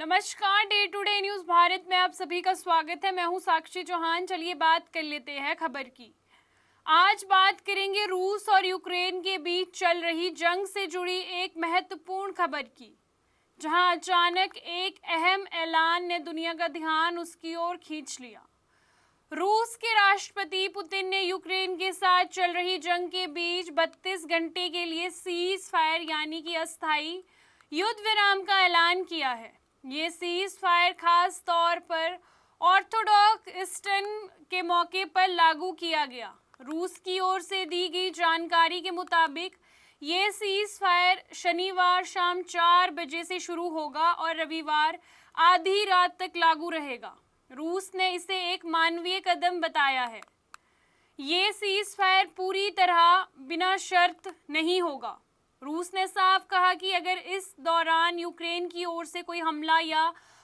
नमस्कार। Day to day news Bharat में आप सभी का स्वागत है। मैं हूं साक्षी चौहान। चलिए बात कर लेते हैं खबर की। आज बात करेंगे रूस और यूक्रेन के बीच चल रही जंग से जुड़ी एक महत्वपूर्ण खबर की, जहां अचानक एक अहम ऐलान ने दुनिया का ध्यान उसकी ओर खींच लिया। रूस के राष्ट्रपति पुतिन ने यूक्रेन के साथ चल रही जंग के बीच 32 घंटे के लिए सीज फायर यानी कि अस्थायी युद्ध विराम का ऐलान किया है। ये सीज फायर खास तौर पर ऑर्थोडॉक्स ईस्टर के मौके पर लागू किया गया। रूस की ओर से दी गई जानकारी के मुताबिक ये सीज फायर शनिवार शाम 4 बजे से शुरू होगा और रविवार आधी रात तक लागू रहेगा। रूस ने इसे एक मानवीय कदम बताया है। ये सीज फायर पूरी तरह बिना शर्त नहीं होगा। रूस ने साफ कहा कि अगर इस दौरान यूक्रेन की ओर से कोई हमला या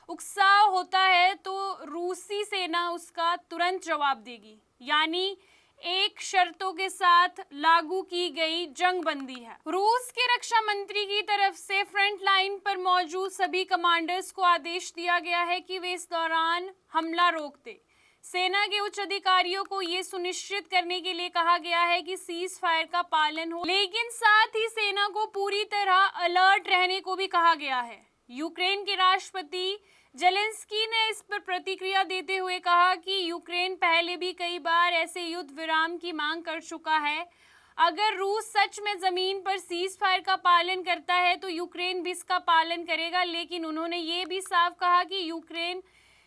उकसाव होता है तो रूसी सेना उसका तुरंत जवाब देगी। यानी एक शर्तों के साथ लागू की गई जंगबंदी है। रूस के रक्षा मंत्री की तरफ से फ्रंट लाइन पर मौजूद सभी कमांडर्स को आदेश दिया गया है कि वे इस दौरान हमला रोक दें। सेना के उच्च अधिकारियों को ये सुनिश्चित करने के लिए कहा गया है कि सीज फायर का पालन हो, लेकिन साथ ही सेना को पूरी तरह अलर्ट रहने को भी कहा गया है। यूक्रेन के राष्ट्रपति जेलेंस्की ने इस पर प्रतिक्रिया देते हुए कहा कि यूक्रेन पहले भी कई बार ऐसे युद्ध विराम की मांग कर चुका है। अगर रूस सच में जमीन पर सीज फायर का पालन करता है तो यूक्रेन भी इसका पालन करेगा, लेकिन उन्होंने ये भी साफ कहा कि यूक्रेन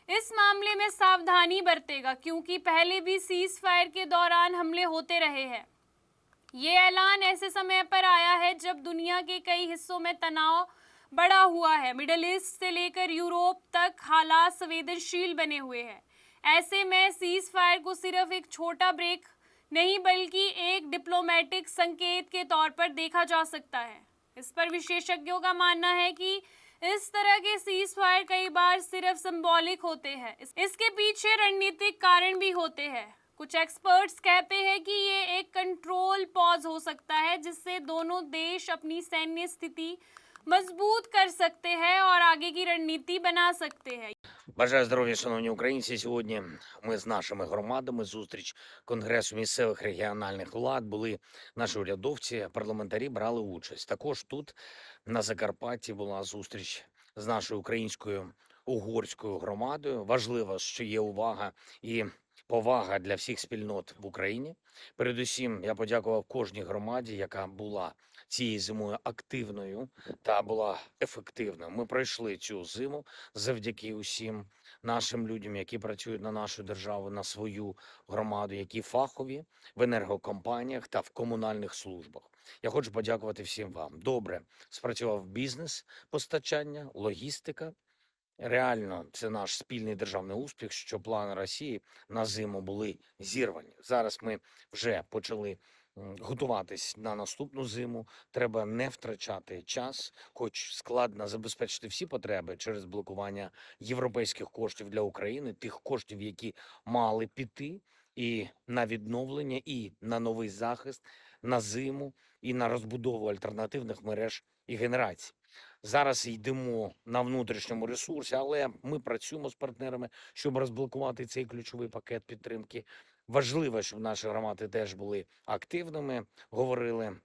इस मामले में सावधानी बरतेगा, क्योंकि पहले भी सीज फायर के दौरान हमले होते रहे हैं। ये ऐलान ऐसे समय पर आया है जब दुनिया के कई हिस्सों में तनाव बढ़ा हुआ है। मिडिल ईस्ट से लेकर यूरोप तक हालात संवेदनशील बने हुए हैं। ऐसे में सीज फायर को सिर्फ एक छोटा ब्रेक नहीं बल्कि एक डिप्लोमेटिक संकेत के तौर पर देखा जा सकता है। इस पर विशेषज्ञों का मानना है कि इस तरह के सीज फायर कई बार सिर्फ सिंबॉलिक होते हैं। इसके पीछे रणनीतिक कारण भी होते हैं। कुछ एक्सपर्ट्स कहते हैं कि ये एक कंट्रोल पॉज हो सकता है, जिससे दोनों देश अपनी सैन्य स्थिति मजबूत कर सकते हैं और आगे की रणनीति बना सकते हैं. Бажаю здоров'я, шановні українці. Сьогодні ми з нашими громадами зустріч Конгресу місцевих регіональних влад були наші урядовці, парламентарі брали участь. Також тут на Закарпатті була зустріч з нашою українською угорською громадою. Важливо, що є увага і повага для всіх спільнот в Україні. Передусім, я подякував кожній громаді, яка була цією зимою активною та була ефективною. Ми пройшли цю зиму завдяки усім нашим людям, які працюють на нашу державу, на свою громаду, які фахові в енергокомпаніях та в комунальних службах. Я хочу подякувати всім вам. Добре спрацював бізнес, постачання, логістика. Реально, це наш спільний державний успіх, що плани Росії на зиму були зірвані. Зараз ми вже почали готуватись на наступну зиму. Треба не втрачати час, хоч складно забезпечити всі потреби через блокування європейських коштів для України, тих коштів, які мали піти і на відновлення, і на новий захист, на зиму, і на розбудову альтернативних мереж і генерацій. Зараз йдемо на внутрішньому ресурсі, але ми працюємо з партнерами, щоб розблокувати цей ключовий пакет підтримки. Важливо, щоб наші громади теж були активними, говорили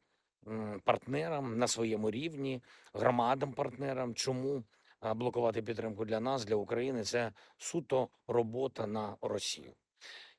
партнерам на своєму рівні, громадам-партнерам, чому блокувати підтримку для нас, для України – це суто робота на Росію.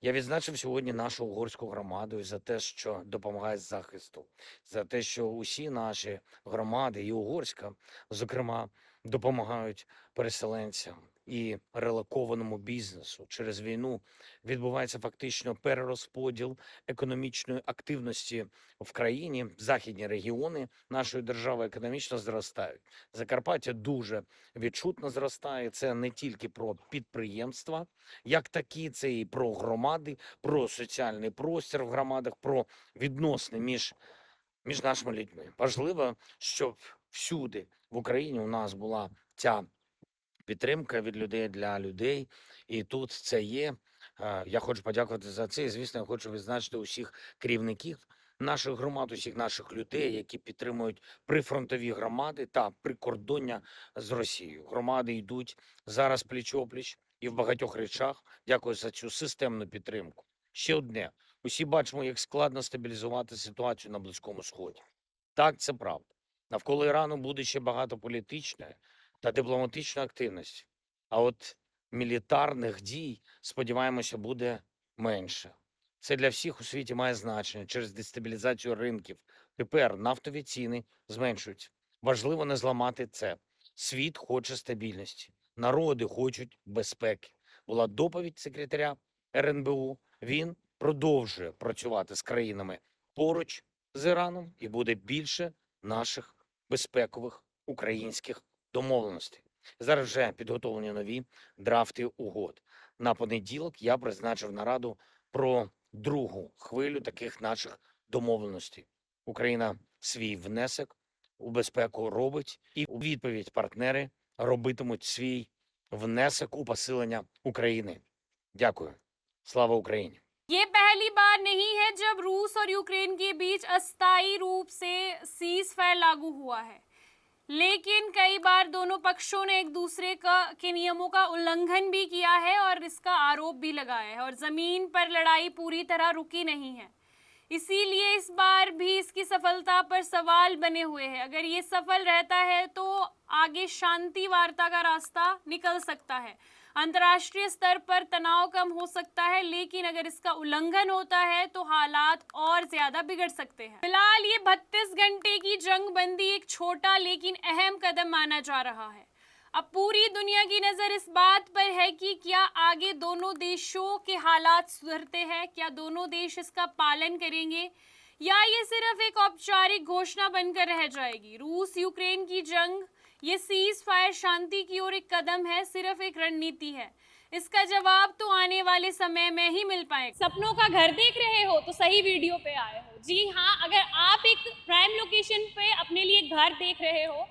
Я відзначив сьогодні нашу угорську громаду за те, що допомагає з захисту, за те, що усі наші громади і угорська, зокрема, допомагають переселенцям і релокованому бізнесу. Через війну відбувається фактично перерозподіл економічної активності в країні. Західні регіони нашої держави економічно зростають. Закарпаття дуже відчутно зростає. Це не тільки про підприємства, як такі, це і про громади, про соціальний простір в громадах, про відносини між нашими людьми. Важливо, щоб всюди в Україні у нас була ця підтримка від людей для людей, і тут це є. Я хочу подякувати за це. І, звісно, я хочу відзначити усіх керівників наших громад, усіх наших людей, які підтримують прифронтові громади та прикордоння з Росією. Громади йдуть зараз пліч-опліч і в багатьох речах. Дякую за цю системну підтримку. Ще одне. Усі бачимо, як складно стабілізувати ситуацію на Близькому Сході. Так, це правда. Навколо Ірану буде ще багато політичної та дипломатичної активності. А от мілітарних дій, сподіваємося, буде менше. Це для всіх у світі має значення через дестабілізацію ринків. Тепер нафтові ціни зменшуються. Важливо не зламати це. Світ хоче стабільності, народи хочуть безпеки. Була доповідь секретаря РНБО. Він продовжує працювати з країнами поруч з Іраном і буде більше наших безпекових українських домовленостей. Зараз вже підготовлені нові драфти угод. На понеділок я призначив нараду про другу хвилю таких наших домовленостей. Україна свій внесок у безпеку робить, і у відповідь партнери робитимуть свій внесок у посилення України. Дякую. Слава Україні! ये पहली बार नहीं है जब रूस और यूक्रेन के बीच अस्थायी रूप से सीज फायर लागू हुआ है, लेकिन कई बार दोनों पक्षों ने एक दूसरे के नियमों का उल्लंघन भी किया है और इसका आरोप भी लगाया है और जमीन पर लड़ाई पूरी तरह रुकी नहीं है। इसीलिए इस बार भी इसकी सफलता पर सवाल बने हुए हैं। अगर ये सफल रहता है तो आगे शांति वार्ता का रास्ता निकल सकता है, अंतर्राष्ट्रीय स्तर पर तनाव कम हो सकता है, लेकिन अगर इसका उल्लंघन होता है तो हालात और ज्यादा बिगड़ सकते हैं। फिलहाल ये 32 घंटे की जंग बंदी एक छोटा लेकिन अहम कदम माना जा रहा है। अब पूरी दुनिया की नजर इस बात पर है कि क्या आगे दोनों देशों के हालात सुधरते हैं, क्या दोनों देश इसका पालन करेंगे, या ये सिर्फ एक औपचारिक घोषणा बनकर रह जाएगी। रूस यूक्रेन की जंग, ये सीज फायर शांति की ओर एक कदम है, सिर्फ एक रणनीति है। इसका जवाब तो आने वाले समय में ही मिल पाएगा। सपनों का घर देख रहे हो तो सही वीडियो पे आए हो। जी हाँ, अगर आप एक प्राइम लोकेशन पे अपने लिए घर देख रहे हो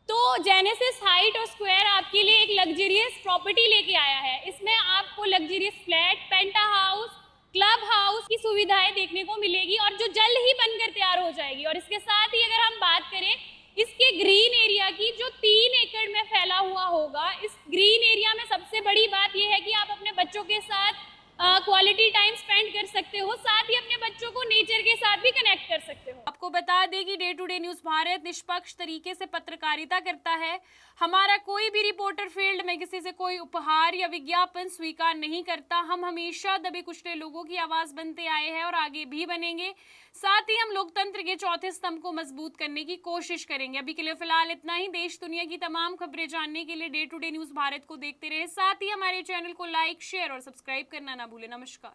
तो जेनेसिस हाइट और स्क्वायर आपके लिए एक लग्जरियस प्रॉपर्टी लेके आया है। इसमें आपको लग्जरियस फ्लैट, पेंटा हाउस, क्लब हाउस की सुविधाएं देखने को मिलेगी और जो जल्द ही बनकर तैयार हो जाएगी। और इसके साथ ही अगर हम बात करें इसके ग्रीन एरिया की, जो 3 एकड़ में फैला हुआ होगा, इस ग्रीन एरिया में सबसे बड़ी बात यह है कि आप अपने बच्चों के साथ क्वालिटी टाइम स्पेंड कर सकते हो, साथ ही अपने बच्चों को नेचर के साथ भी कनेक्ट कर सकते हो। आपको बता दें कि day to day news Bharat निष्पक्ष तरीके से पत्रकारिता करता है। हमारा कोई भी रिपोर्टर फील्ड में किसी से कोई उपहार या विज्ञापन स्वीकार नहीं करता। हम हमेशा दबे कुचले लोगों की आवाज बनते आए हैं और आगे भी बनेंगे। साथ ही हम लोकतंत्र के चौथे स्तंभ को मजबूत करने की कोशिश करेंगे। अभी के लिए फिलहाल इतना ही। देश दुनिया की तमाम खबरें जानने के लिए day to day news Bharat को देखते रहे। साथ ही हमारे चैनल को लाइक, शेयर और सब्सक्राइब करना ना भूलें। नमस्कार।